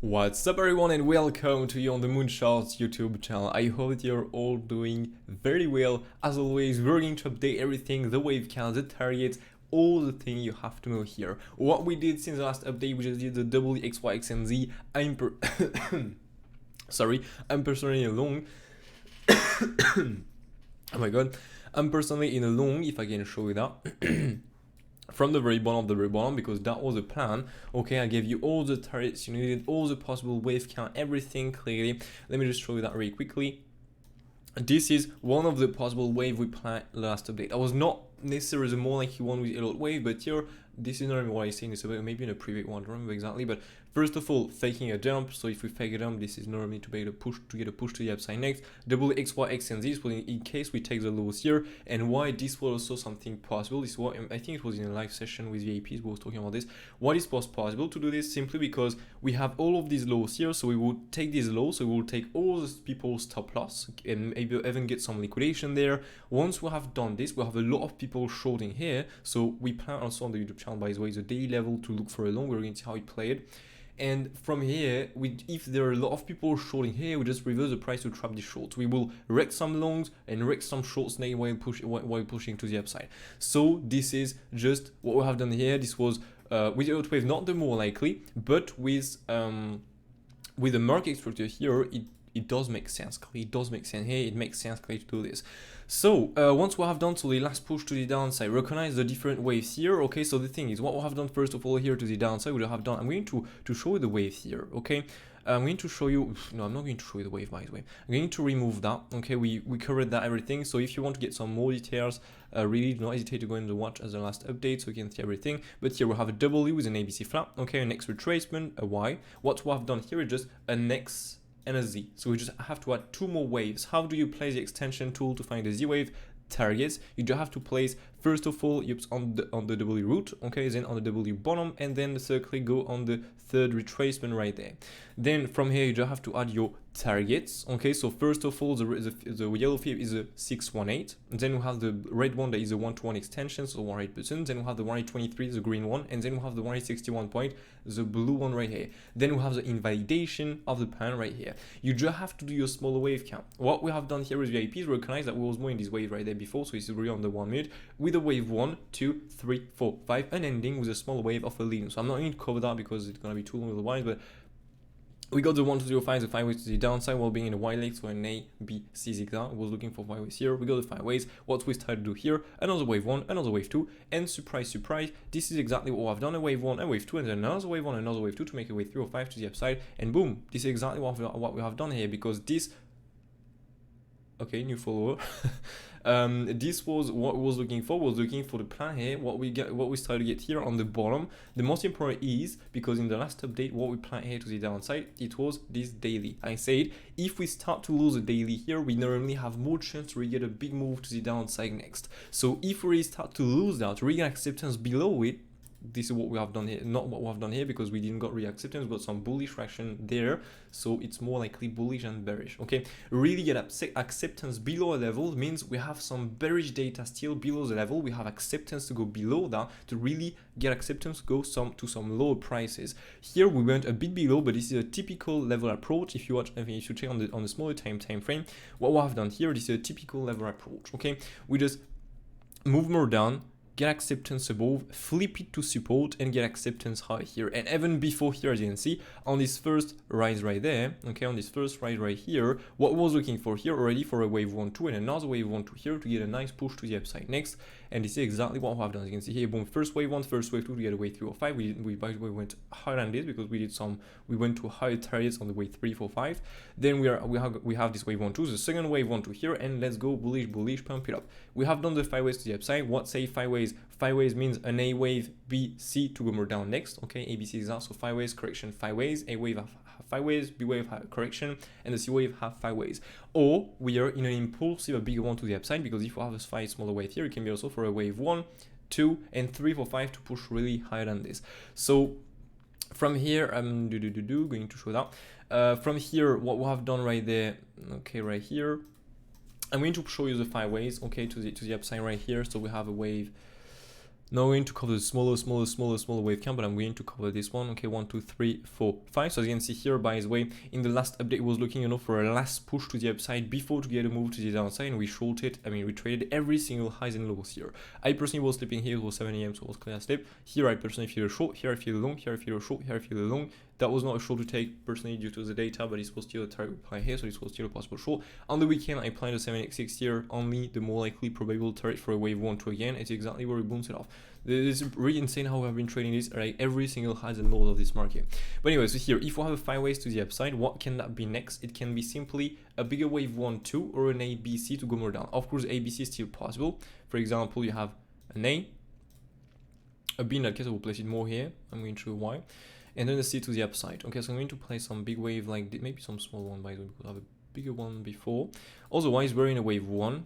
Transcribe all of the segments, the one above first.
What's up everyone and welcome to you on the MOONCHARTS YouTube channel. I hope that you're all doing very well. As always, we're going to update everything, the wave count, the targets, all the things you have to know here. What we did since the last update, we just did the W, X, Y, X, and Z. I'm personally alone. Oh my god. I'm personally in a long, if I can show you that. From the very bottom, because that was the plan. Okay, I gave you all the targets you needed, all the possible wave count, everything clearly. Let me just show you that really quickly. This is one of the possible wave we planned last update. I was not necessarily the more like you want with Elliott Wave, but here this is not what I say in this update, maybe in a previous one, I don't remember exactly. But first of all, faking a dump. So if we fake a dump, this is normally to get a push to the upside next. Double X, Y, X, and Z. So in case we take the lows here, and why this was also something possible. This is what I think it was in a live session with VIPs. We was talking about this. Why it was possible to do this? Simply because we have all of these lows here. So we would take these lows. So we will take all the people's stop loss and maybe even get some liquidation there. Once we have done this, we have a lot of people shorting here. So we plan also on the YouTube channel, by the way, the daily level to look for a long. We're going to see how it played. And from here, if there are a lot of people shorting here, we just reverse the price to trap the shorts. We will wreck some longs and wreck some shorts while pushing to the upside. So this is just what we have done here. This was with Elliott Wave, not the more likely, but with the market structure here, it does make sense. It does make sense here. It makes sense to do this. So once we have done the last push to the downside, recognize the different waves here. Okay, so the thing is, what we have done first of all here to the downside, we have done. I'm going to show you the wave here. Okay, I'm going to show you. No, I'm not going to show you the wave, by the way. I'm going to remove that. Okay, we covered that everything. So if you want to get some more details, really do not hesitate to go in the watch as the last update so you can see everything. But here we have a W with an ABC flat. Okay, an X retracement, a Y. What we have done here is just an X and a Z. So we just have to add two more waves. How do you place the extension tool to find the Z wave targets? You just have to place first of all on the W root, okay, then on the W bottom, and then thirdly go on the third retracement right there. Then from here you just have to add your targets. Okay, so first of all the yellow fib is a 618, and then we have the red one that is a 1-to-1 extension, so 100%. Then we have the 123, the green one, and then we have the 161 point, the blue one right here. Then we have the invalidation of the pan right here. You just have to do your smaller wave count. What we have done here with VIPs, recognize that we was more in this wave right there before, so it's really on the 1 minute with a wave 1, 2, 3, 4, 5, and ending with a small wave of a lean. So I'm not going to cover that because it's gonna be too long otherwise, but we got the 1 to 0 5, the 5 ways to the downside while being in a Y leg, so an A, B, C zigzag. Was looking for 5 ways here. We got the 5 ways. What we started to do here, another wave 1, another wave 2, and surprise, surprise, this is exactly what I've done. A wave 1, a wave 2, and then another wave 1, another wave 2 to make a wave 3 or 5 to the upside, and boom, this is exactly what we have done here, because this. Okay, new follower. This was what we was looking for. Was looking for the plan here. What we started to get here on the bottom. The most important is because in the last update, what we planned here to the downside, it was this daily. I said if we start to lose a daily here, we normally have more chance to get a big move to the downside next. So if we start to lose that, we get acceptance below it. This is what we have done here, not what we have done here, because we didn't got reacceptance, we got some bullish reaction there, so it's more likely bullish and bearish. Okay, really get acceptance below a level means we have some bearish data still below the level. We have acceptance to go below that to really get acceptance to go to some lower prices. Here we went a bit below, but this is a typical level approach. If you watch, if you check on the smaller time frame, what we have done here, this is a typical level approach. Okay, we just move more down, get acceptance above, flip it to support, and get acceptance high here. And even before here, as you can see, on this first rise right there, okay, on this first rise right here, what was looking for here already for a wave 1, 2, and another wave 1, 2 here to get a nice push to the upside next. And this is exactly what we have done. As you can see here, boom, first wave 1, first wave 2 to get a wave 3 or 5. We by the way went higher than this because we went to higher targets on the wave 3, 4, 5. Then we have this wave 1, 2, the second wave 1, 2 here, and let's go bullish, pump it up. We have done the 5 ways to the upside. What say 5 ways? 5 ways means an A wave, B, C to go more down next. Okay, A, B, C is out. So 5 ways, correction, 5 ways. A wave have 5 ways, B wave have correction, and the C wave have 5 ways. Or we are in an impulsive, a bigger one to the upside, because if you have a 5 smaller wave here, it can be also for a wave 1, 2, and 3, 4, 5 to push really higher than this. So from here, I'm going to show that. From here, what we have done right there, okay, right here, I'm going to show you the 5 ways, okay, to the upside right here. So we have a wave Now we're going to cover the smaller wave count, but I'm going to cover this one. Okay, 1, 2, 3, 4, 5. So as you can see here, by the way, in the last update, it was looking, you know, for a last push to the upside before to get a move to the downside, and we shorted. I mean, we traded every single highs and lows here. I personally was sleeping here. It was 7 a.m., so it was clear sleep. Here, I personally feel a short. Here, I feel a long. Here, I feel a short. Here, I feel a long. That was not a short to take personally due to the data, but this was still a target apply here, so this was still a possible short. On the weekend, I applied a 7x6 here, only the more likely probable target for a wave 1-2 again. It's exactly where we bounced it off. It's really insane how I've been trading this, like every single highs and lows of this market. But anyway, so here, if we have a 5 waves to the upside, what can that be next? It can be simply a bigger wave 1-2 or an ABC to go more down. Of course, ABC is still possible. For example, you have an A, a B. In that case, I will place it more here. I'm going to show why. And then a C to the upside. Okay, so I'm going to play some big wave like this, maybe some small one by the way, because I have a bigger one before. Otherwise, we're in a wave 1,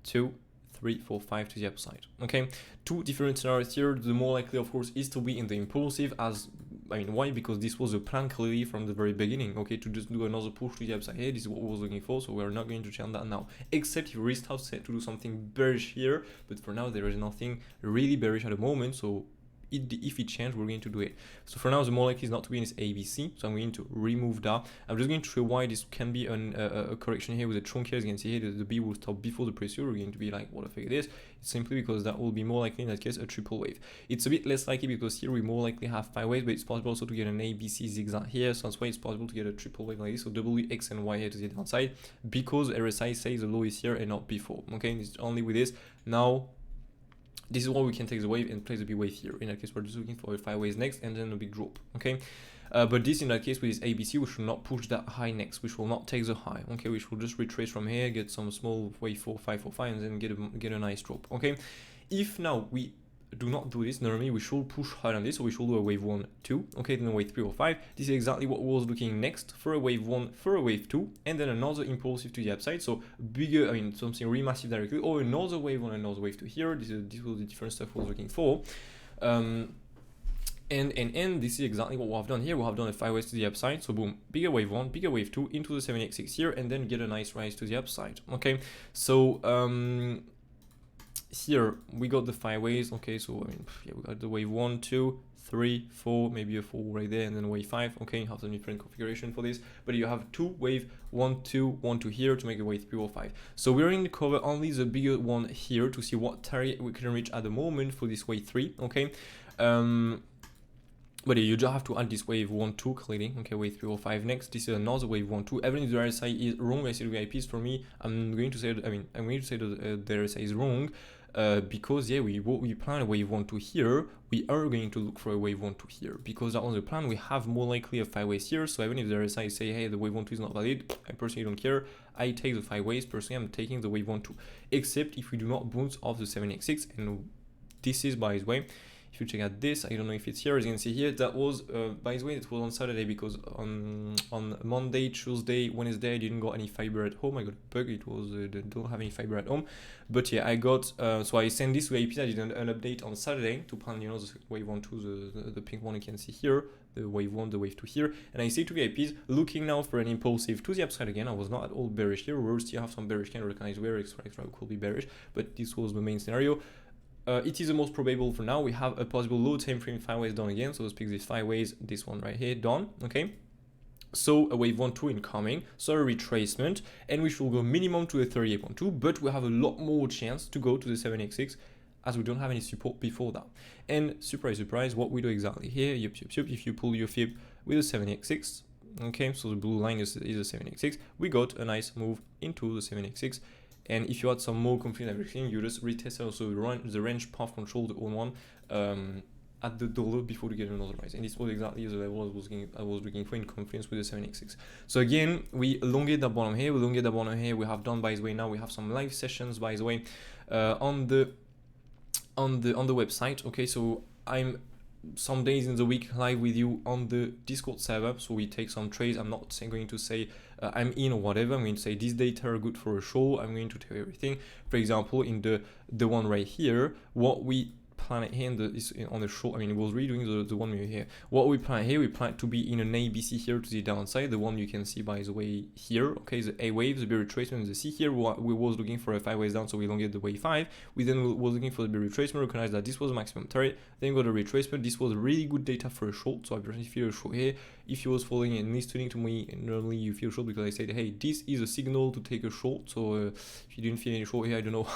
2, 3, 4, 5 to the upside. Okay, two different scenarios here. The more likely, of course, is to be in the impulsive. As I mean, why? Because this was a plan clearly from the very beginning. Okay, to just do another push to the upside here. This is what we was looking for. So we're not going to change that now, except if we start to do something bearish here. But for now, there is nothing really bearish at the moment. So if it changes, we're going to do it. So for now, the more likely is not to be in this ABC, so I'm going to remove that. I'm just going to show why this can be a correction here with a trunk here. As you can see here, the B will stop before the previous. We're going to be like, what the fuck it is? It's simply because that will be more likely in that case a triple wave. It's a bit less likely because here we more likely have 5 waves, but it's possible also to get an ABC zigzag here, so that's why it's possible to get a triple wave like this, so W, X, and Y here to the downside, because RSI says the low is here and not before. Okay, it's only with this. Now, this is why we can take the wave and place the big wave here. In that case, we're just looking for a 5 waves next and then a big drop. Okay, but this in that case with this ABC, we should not push that high next. We should not take the high. Okay, we should just retrace from here, get some small wave 4, 5, 4, 5, and then get a nice drop. Okay, if now we do not do this, normally we should push higher on this, so we should do a wave 1, 2, okay, then a wave 3 or 5. This is exactly what was looking next for a wave 1, for a wave 2, and then another impulsive to the upside, so bigger, I mean, something really massive directly, or another wave 1, another wave 2 here. This was the different stuff I was looking for. And this is exactly what we have done here. We have done a 5 waves to the upside, so boom, bigger wave 1, bigger wave 2 into the 7x6 here, and then get a nice rise to the upside. Okay, so here we got the 5 waves. Okay, so I mean, yeah, we got the wave 1, 2, 3, 4, maybe a 4 right there, and then wave 5. Okay, you have some different configuration for this, but you have 2 wave 1, 2, 1, 2 here to make a wave 3 or 5. So we're going to cover only the bigger one here to see what target we can reach at the moment for this wave 3. Okay, but yeah, you just have to add this wave 1, 2 clearly. Okay, wave 3 or 5 next. This is another wave 1, 2. Even if the RSI is wrong, I see the VIPs for me. I'm going to say that, the RSI is wrong. Because yeah, we plan a wave 1, 2 here. We are going to look for a wave 1, 2 here because that was the plan. We have more likely a 5 waves here. So even if the RSI say, hey, the wave 1, 2 is not valid, I personally don't care. I take the 5 waves. Personally, I'm taking the wave 1, 2, except if we do not bounce off the 7x6. And this is, by the way, if you check out this, I don't know if it's here, as you can see here, that was, by the way, it was on Saturday because on Monday, Tuesday, Wednesday, I didn't got any fiber at home. I got a bug, it was, don't have any fiber at home. But yeah, I got, so I sent this to AP, I did an update on Saturday to plan, you know, the wave 1, 2, the pink one you can see here, the wave 1, the wave 2 here. And I say to VIPs, looking now for an impulsive to the upside again. I was not at all bearish here. We will still have some bearish, can recognize where extra could be bearish, but this was the main scenario. It is the most probable for now. We have a possible low time frame 5 waves done again. So let's pick this 5 waves, this one right here, done. Okay. So a wave 1, 2 incoming, so a retracement, and we should go minimum to a 38.2, but we have a lot more chance to go to the 7x6 as we don't have any support before that. And surprise, surprise, what we do exactly here, if you pull your fib with a 7x6, okay, so the blue line is a 7x6, we got a nice move into the 7x6. And if you had some more confidence and everything, you just retest also the range path control, the old one, at the dollar before to get another rise. And this was exactly the level I was looking for in confidence with the 7x6. So again, we elongate the bottom here, we have done, by the way, now we have some live sessions, by the way, on the website. Okay, so I'm some days in the week live with you on the Discord server, so we take some trades. I'm not going to say I'm in or whatever. I'm going to say these data are good for a show. I'm going to tell you everything. For example, in the one right here, what we plan it here on the short. I mean, it was redoing the one we here. What we plan here, we plan to be in an ABC here to the downside, the one you can see by the way here. Okay, the A wave, the B retracement, the C here. We was looking for a 5 ways down, so we don't get the wave 5. We then was looking for the B retracement, recognize that this was the maximum target. Then got a retracement. This was really good data for a short, so I personally feel a short here. If you was following and listening to me, normally you feel short because I said, hey, this is a signal to take a short. So if you didn't feel any short here, I don't know,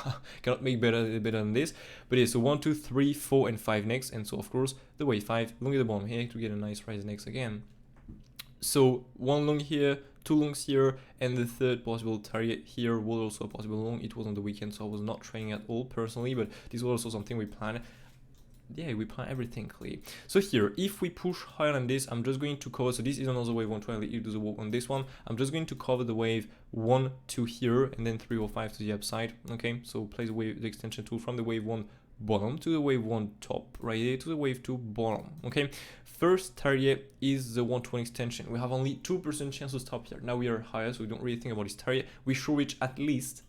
cannot make better than this. But yeah, so 1, 2, 3, 4, and 5 next, and so of course the wave 5 long at the bottom here to get a nice rise next again. So 1 long here, 2 longs here, and the third possible target here was also a possible long. It was on the weekend, so I was not trading at all personally, but this was also something we planned. Yeah, we plan everything clearly. So here, if we push higher than this, I'm just going to cover. So this is another wave 1, 2, I'll let you do the work on this one. I'm just going to cover the wave 1, 2 here, and then 3 or 5 to the upside. Okay, so place the extension tool from the wave 1 bottom to the wave 1 top, right here to the wave 2 bottom. Okay, first target is the 120 extension. We have only 2% chance to stop here. Now we are higher, so we don't really think about this target. We should reach at least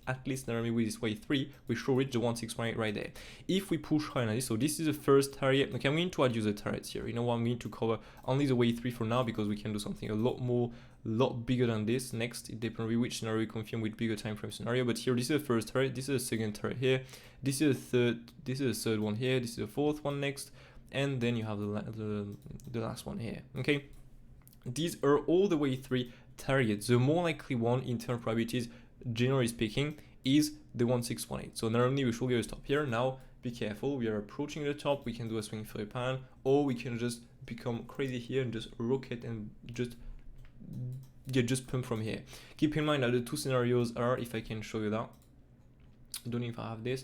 normally with this wave 3, we should reach the 161 right there. If we push higher than this, so this is the first target. Okay, I'm going to add user targets here. You know what, I'm going to cover only the wave 3 for now because we can do something a lot bigger than this next. It depends on which scenario we confirm with bigger time frame scenario. But here, this is the first target, this is the second target here, this is the third one here, this is the fourth one next, and then you have the last one here. Okay, these are all the wave 3 targets. The more likely one in terms of probabilities, generally speaking, is the 1618. So normally we should get a stop here. Now be careful, we are approaching the top. We can do a swing for a pan, or we can just become crazy here and just rocket and just pump from here. Keep in mind that the two scenarios are, if I can show you that, I don't know if I have this.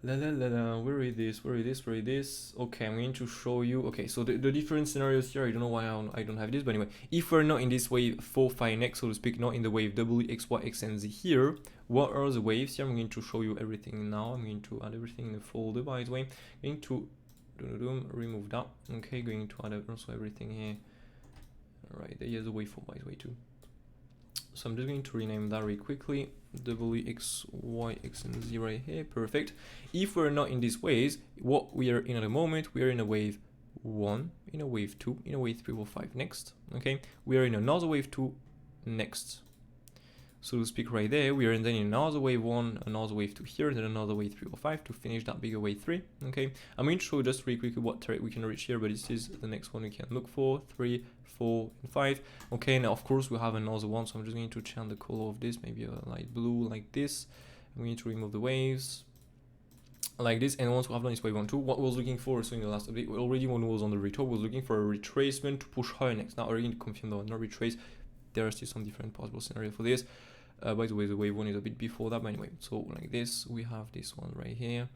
Where is this? Okay, I'm going to show you. Okay, so the different scenarios here, I don't know why I don't have this, but anyway, if we're not in this wave 4, 5 next, so to speak, not in the wave W, X, Y, X, and Z here, what are the waves here? I'm going to show you everything now. I'm going to add everything in the folder, by the way. I'm going to remove that. Okay, going to add also everything here. Right, there's a wave 4, by the way, too. So I'm just going to rename that really quickly. W, X, Y, X, and Z right here. Perfect. If we're not in these waves, what we are in at the moment, we are in a wave 1, in a wave 2, in a wave 3 or 5 next. Okay, we are in another wave 2 next. So to speak right there, we are then in another wave 1, another wave 2 here, then another wave 3 or 5 to finish that bigger wave 3. Okay, I'm going to show just really quickly what target we can reach here, but this is the next one we can look for, 3, 4, and 5. Okay, now of course we have another one, so I'm just going to change the color of this, maybe a light blue like this. I'm going to remove the waves like this, and once we have done this wave 1, 2, what we was looking for, so in the last update, already when we was on the retop, was looking for a retracement to push higher next. Now already confirmed though, no retrace. There are still some different possible scenario for this. By the way, the wave 1 is a bit before that, but anyway, so like this, we have this one right here,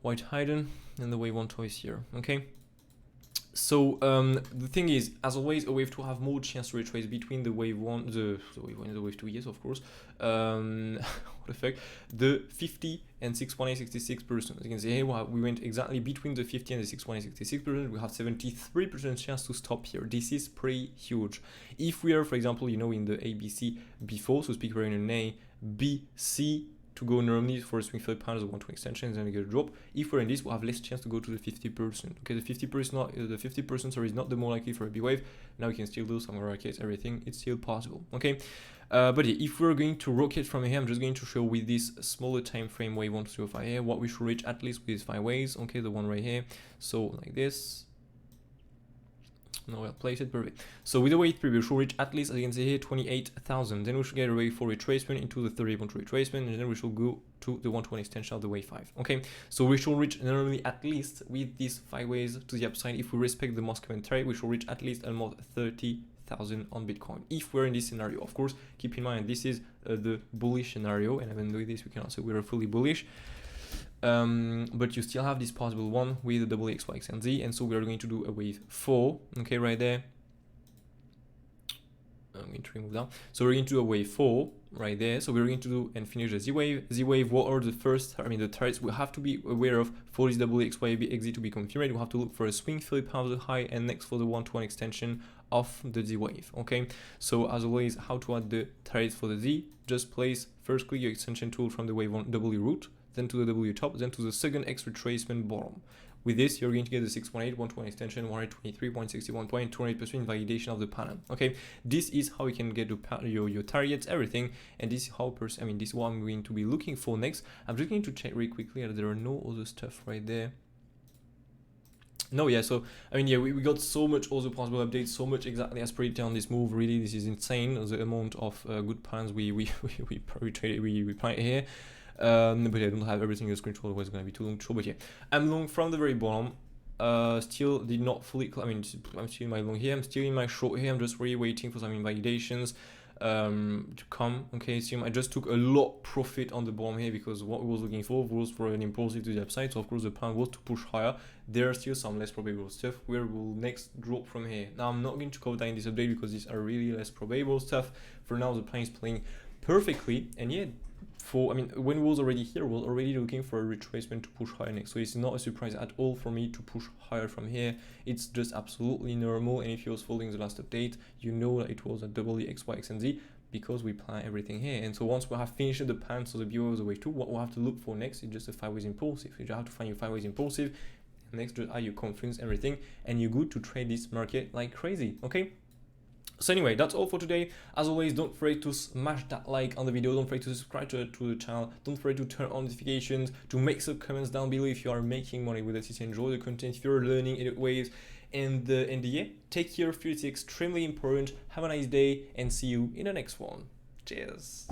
white hidden, and the wave 1 toys here. Okay, so the thing is, as always, a wave 2 have more chance to retrace between the wave 1, the wave 1 and the wave 2, yes, of course. What the fuck, the 50 and 618 66%. As you can see here, we went exactly between the 50 and the 618 66%. We have 73% chance to stop here. This is pretty huge. If we are, for example, you know, in the ABC before, so speak, we're in an A, B, C, to go normally for a swing 5 pounds of 120 extensions and get a drop. If we're in this, we'll have less chance to go to the 50%. Okay, the 50% sorry, is not the more likely for a B wave. Now we can still do some rockets, everything. It's still possible. Okay, but yeah, if we're going to rocket from here, I'm just going to show with this smaller time frame wave 1 to 5 here what we should reach at least with these 5 waves. Okay, the one right here. So like this. No, I'll place it perfect. So with the wave 3, we should reach at least, as you can see here, 28,000. Then we should get a wave 4 retracement into the 30 retracement, and then we should go to the 120 extension of the wave 5. Okay, so we should reach normally at least with these 5 waves to the upside. If we respect the most common trade, we should reach at least almost 30,000 on Bitcoin. If we're in this scenario, of course, keep in mind this is the bullish scenario, and even doing this, we cannot say we're fully bullish. But you still have this possible one with the double X, Y, X, and Z, and so we are going to do a wave 4, okay, right there. I'm going to remove that. So we're going to do a wave 4 right there. So we're going to do and finish the Z wave. Z wave, what are the first, the targets we have to be aware of for this double X, Y, B, X, Z to be confirmed? We have to look for a swing 3 pounds high and next for the 120 extension of the Z wave. Okay, so as always, how to add the targets for the Z? Just place first click your extension tool from the wave 1 W root then to the W top, then to the second X retracement bottom. With this, you're going to get the 618, 120 extension, 123.61 point, 200% invalidation of the pattern. Okay, this is how you can get your targets, everything, and this is how this is what I'm going to be looking for next. I'm just going to check really quickly that there are no other stuff right there. No, yeah, so I mean, yeah, we got so much other possible updates, so much exactly as predicted on this move. Really, this is insane, the amount of good patterns we play here. But I don't have everything in the screenshot, otherwise it's going to be too long to show. But yeah, I'm long from the very bottom. Still did not fully, I mean, I'm still in my long here, I'm still in my short here. I'm just really waiting for some invalidations to come. Okay, so I just took a lot profit on the bottom here because what we was looking for was for an impulsive to the upside. So of course the plan was to push higher. There are still some less probable stuff where we'll next drop from here. Now I'm not going to cover that in this update because these are really less probable stuff. For now the plan is playing perfectly, and yeah, I mean, when we was already here, we was already looking for a retracement to push higher next. So it's not a surprise at all for me to push higher from here. It's just absolutely normal. And if you was following the last update, you know that it was a double X, Y, X, and Z because we plan everything here. And so once we have finished the plan, so the BO is the way to, what we'll have to look for next is just a 5 ways impulsive. You just have to find your 5 ways impulsive. Next, just add your confidence, everything, and you're good to trade this market like crazy. Okay. So anyway, that's all for today. As always, don't forget to smash that like on the video. Don't forget to subscribe to the channel. Don't forget to turn on notifications, to make some comments down below if you are making money with BTC, enjoy the content, if you're learning Elliott Waves. And yeah, take care of you. It's extremely important. Have a nice day and see you in the next one. Cheers.